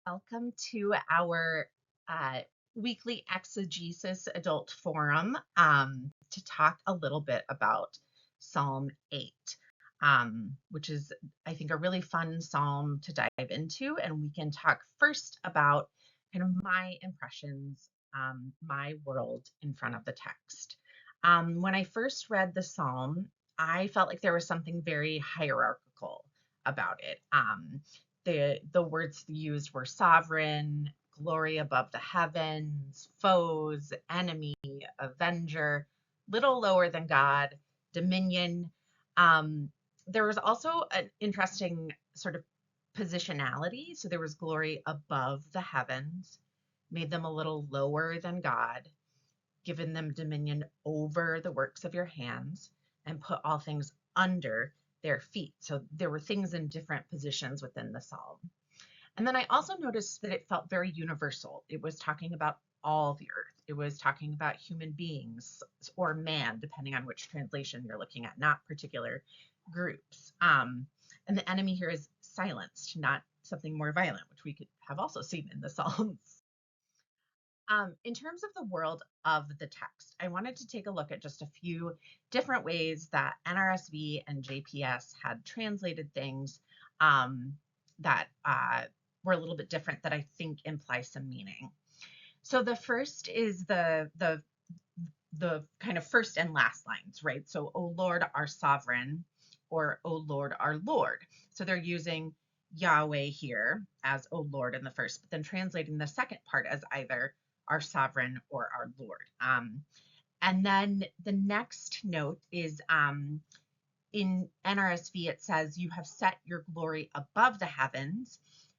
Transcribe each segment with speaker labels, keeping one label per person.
Speaker 1: Welcome to our weekly exegesis adult forum to talk a little bit about Psalm 8, which is, I think, a really fun psalm to dive into. And we can talk first about kind of my impressions, my world in front of the text. When I first read the psalm, I felt like there was something very hierarchical about it. The words used were sovereign, glory above the heavens, foes, enemy, avenger, little lower than God, dominion. Um, there was also an interesting sort of positionality. So there was glory above the heavens, made them a little lower than God, given them dominion over the works of your hands, and put all things under their feet. So there were things in different positions within the psalm. And then I also noticed that it felt very universal. It was talking about all the earth. It was talking about human beings or man, depending on which translation you're looking at, not particular groups. And the enemy here is silenced, not something more violent, which we could have also seen in the Psalms. In terms of the world of the text, I wanted to take a look at just a few different ways that NRSV and JPS had translated things that were a little bit different that I think imply some meaning. So the first is the kind of first and last lines, right? So, O Lord, our sovereign, or O Lord, our Lord. So they're using Yahweh here as O Lord in the first, but then translating the second part as either our sovereign or our Lord. And then the next note is in NRSV, it says, you have set your glory above the heavens,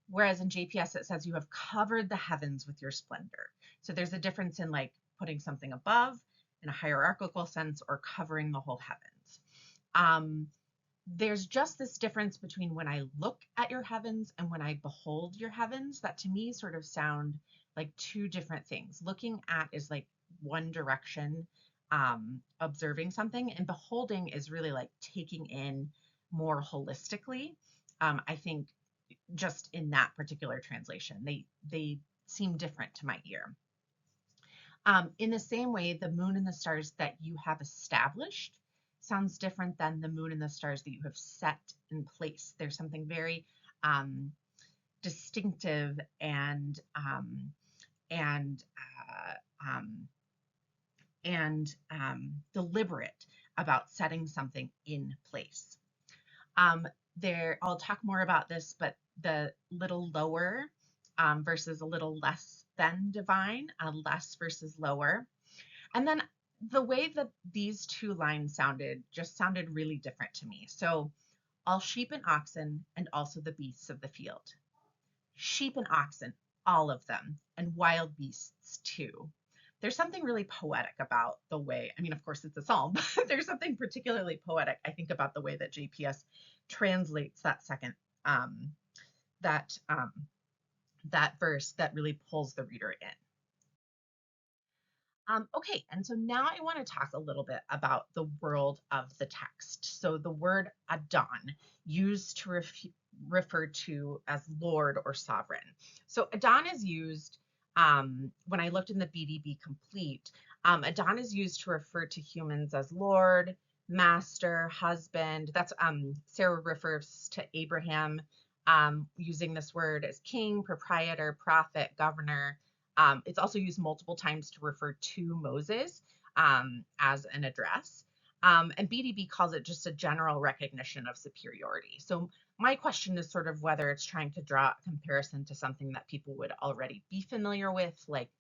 Speaker 1: whereas in JPS, it says you have covered the heavens with your splendor. So there's a difference in like putting something above in a hierarchical sense or covering the whole heavens. There's just this difference between when I look at your heavens and when I behold your heavens that to me sort of sound like two different things. Looking at is like one direction, observing something, and beholding is really like taking in more holistically. I think just in that particular translation, they seem different to my ear. In the same way, the moon and the stars that you have established sounds different than the moon and the stars that you have set in place. There's something very distinctive and deliberate about setting something in place. I'll talk more about this, but the little lower versus a little less than divine, less versus lower. And then the way that these two lines sounded just sounded really different to me. So all sheep and oxen and also the beasts of the field. Sheep and oxen, all of them, and wild beasts too. There's something really poetic about the way, I mean, of course it's a psalm, but there's something particularly poetic, I think, about the way that JPS translates that second, that verse that really pulls the reader in. Okay, and so now I want to talk a little bit about the world of the text. So the word Adon, used to refer to as Lord or sovereign. So Adon is used, when I looked in the BDB complete, Adon is used to refer to humans as Lord, master, husband. That's Sarah refers to Abraham using this word as king, proprietor, prophet, governor. It's also used multiple times to refer to Moses as an address. And BDB calls it just a general recognition of superiority. So my question is sort of whether it's trying to draw a comparison to something that people would already be familiar with, like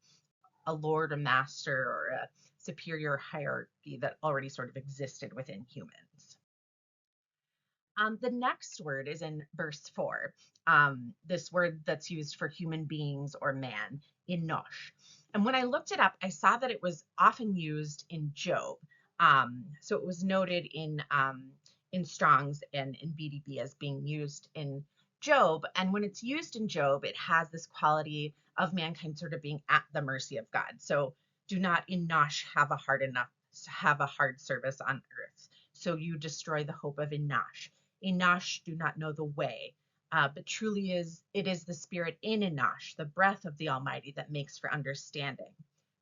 Speaker 1: a lord, a master, or a superior hierarchy that already sort of existed within humans. The next word is in verse 4, this word that's used for human beings or man, enosh. And when I looked it up, I saw that it was often used in Job. So it was noted in Strong's and in BDB as being used in Job. And when it's used in Job, it has this quality of mankind sort of being at the mercy of God. So do not enosh have a hard service on earth. So you destroy the hope of Enosh. Enosh do not know the way. but truly it is the spirit in Enosh, the breath of the Almighty, that makes for understanding.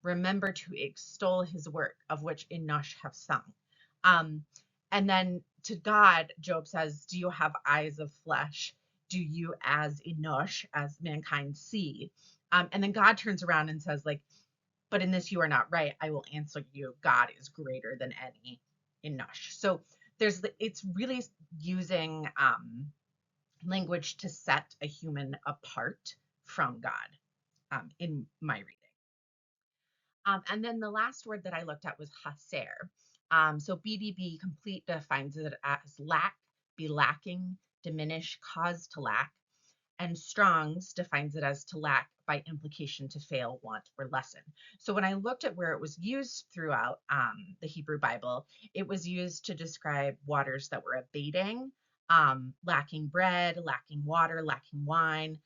Speaker 1: Remember to extol his work, of which Enosh have sung. Um, and then to God, Job says, do you have eyes of flesh? Do you as Enosh, as mankind, see? And then God turns around and says, like, but in this you are not right. I will answer you. God is greater than any Enosh. So it's really using language to set a human apart from God, in my reading. And then the last word that I looked at was haser. So BDB complete defines it as lack, be lacking, diminish, cause to lack. And Strong's defines it as to lack by implication, to fail, want, or lessen. So when I looked at where it was used throughout the Hebrew Bible, it was used to describe waters that were abating, lacking bread, lacking water, lacking wine,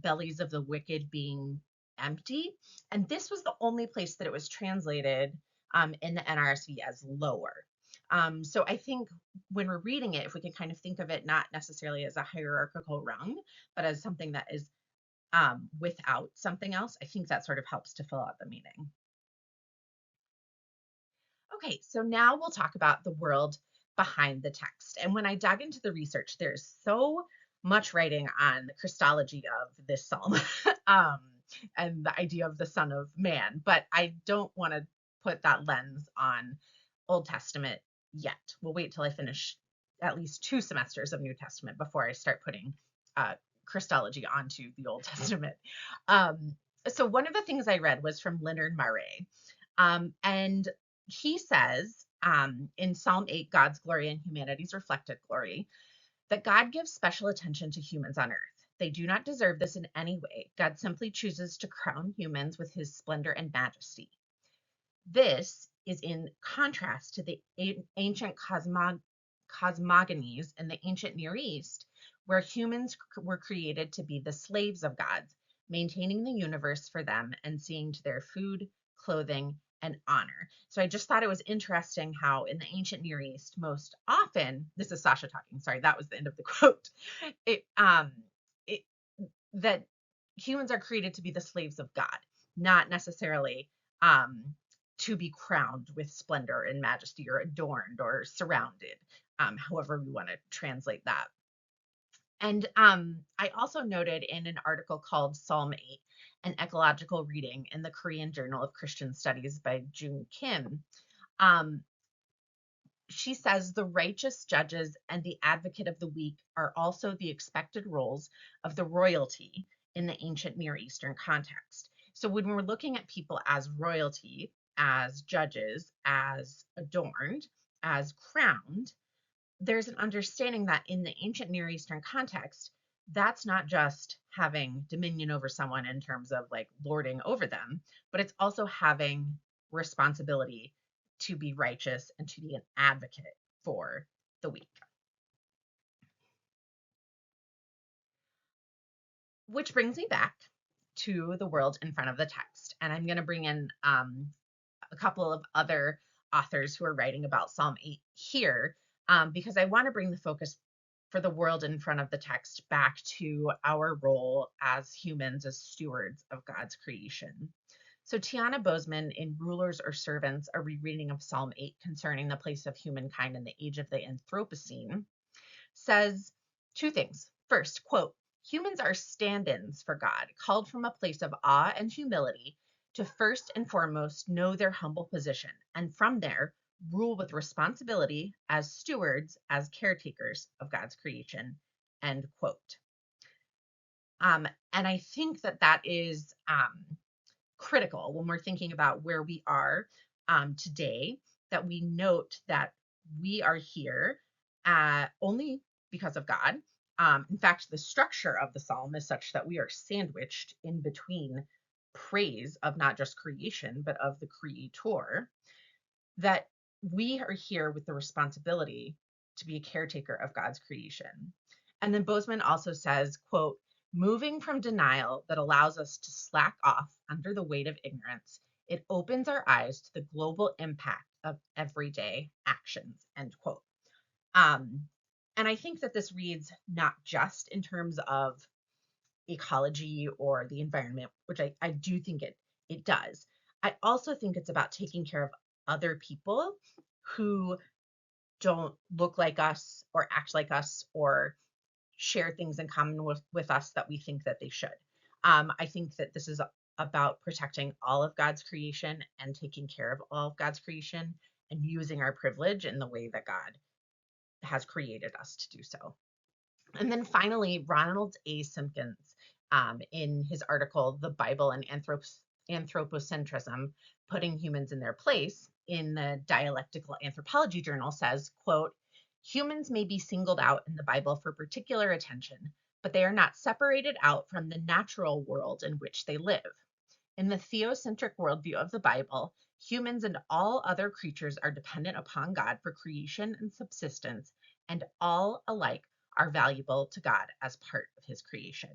Speaker 1: bellies of the wicked being empty. And this was the only place that it was translated in the NRSV as lower. So I think when we're reading it, if we can kind of think of it not necessarily as a hierarchical rung, but as something that is without something else, I think that sort of helps to fill out the meaning. Okay, so now we'll talk about the world behind the text. And when I dug into the research, there's so much writing on the Christology of this psalm um, and the idea of the Son of Man, but I don't want to put that lens on Old Testament yet. We'll wait till I finish at least 2 semesters of New Testament before I start putting uh, Christology onto the Old Testament. Um, so one of the things I read was from Leonard Murray. And he says in Psalm 8, God's glory and humanity's reflected glory, that God gives special attention to humans on earth. They do not deserve this in any way. God simply chooses to crown humans with his splendor and majesty. This is in contrast to the ancient cosmogonies in the ancient Near East, where humans were created to be the slaves of gods, maintaining the universe for them and seeing to their food, clothing, and honor. So I just thought it was interesting how in the ancient Near East, most often, this is Sasha talking, sorry, that was the end of the quote. It it that humans are created to be the slaves of God, not necessarily um to be crowned with splendor and majesty or adorned or surrounded, however we want to translate that. And I also noted in an article called Psalm 8, an ecological reading in the Korean Journal of Christian Studies by June Kim. Um, she says the righteous judges and the advocate of the weak are also the expected roles of the royalty in the ancient Near Eastern context. So when we're looking at people as royalty, as judges, as adorned, as crowned, there's an understanding that in the ancient Near Eastern context, that's not just having dominion over someone in terms of like lording over them, but it's also having responsibility to be righteous and to be an advocate for the weak. Which brings me back to the world in front of the text. And I'm going to bring in a couple of other authors who are writing about Psalm 8 here, because I want to bring the focus for the world in front of the text back to our role as humans, as stewards of God's creation. So Tiana Bozeman in Rulers or Servants, a rereading of Psalm 8 concerning the place of humankind in the age of the Anthropocene, says 2 things. First, quote, humans are stand-ins for God, called from a place of awe and humility to first and foremost know their humble position, and from there, rule with responsibility as stewards, as caretakers of God's creation, end quote. And I think that that is critical when we're thinking about where we are today, that we note that we are here only because of God. In fact, the structure of the psalm is such that we are sandwiched in between praise of not just creation, but of the creator, that we are here with the responsibility to be a caretaker of God's creation. And then Bozeman also says, quote, moving from denial that allows us to slack off under the weight of ignorance, it opens our eyes to the global impact of everyday actions, end quote. Um, And I think that this reads not just in terms of ecology or the environment, which I do think it does. I also think it's about taking care of other people who don't look like us or act like us or share things in common with us that we think that they should. I think that this is about protecting all of God's creation and taking care of all of God's creation and using our privilege in the way that God has created us to do so. And then finally, Ronald A. Simpkins, in his article, The Bible and Anthropocentrism, Putting Humans in Their Place, in the Dialectical Anthropology Journal says, quote, humans may be singled out in the Bible for particular attention, but they are not separated out from the natural world in which they live. In the theocentric worldview of the Bible, humans and all other creatures are dependent upon God for creation and subsistence, and all alike are valuable to God as part of his creation.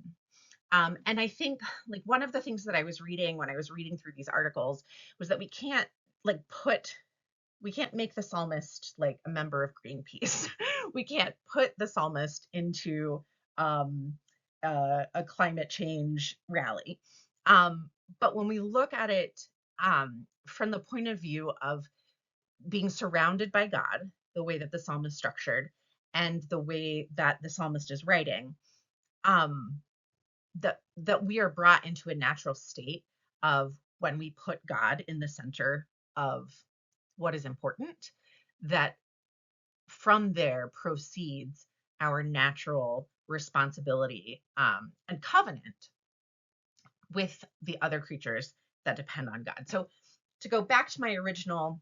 Speaker 1: And I think like one of the things that I was reading when I was reading through these articles was that we can't make the psalmist like a member of Greenpeace. We can't put the psalmist into a climate change rally. But when we look at it from the point of view of being surrounded by God, the way that the psalm is structured, and the way that the psalmist is writing, um, that we are brought into a natural state of when we put God in the center of what is important, that from there proceeds our natural responsibility and covenant with the other creatures that depend on God. So to go back to my original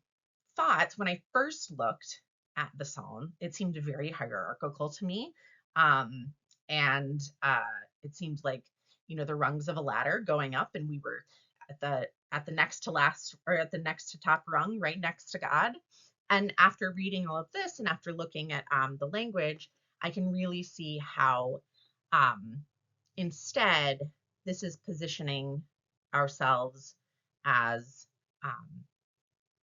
Speaker 1: thoughts, when I first looked at the psalm, it seemed very hierarchical to me. And it seemed like, the rungs of a ladder going up, and we were at the next to last, or at the next to top rung, right next to God. And after reading all of this and after looking at the language, I can really see how instead this is positioning ourselves as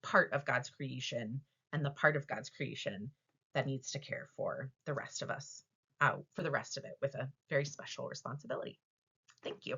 Speaker 1: part of God's creation, and the part of God's creation that needs to care for the rest of us, for the rest of it, with a very special responsibility. Thank you.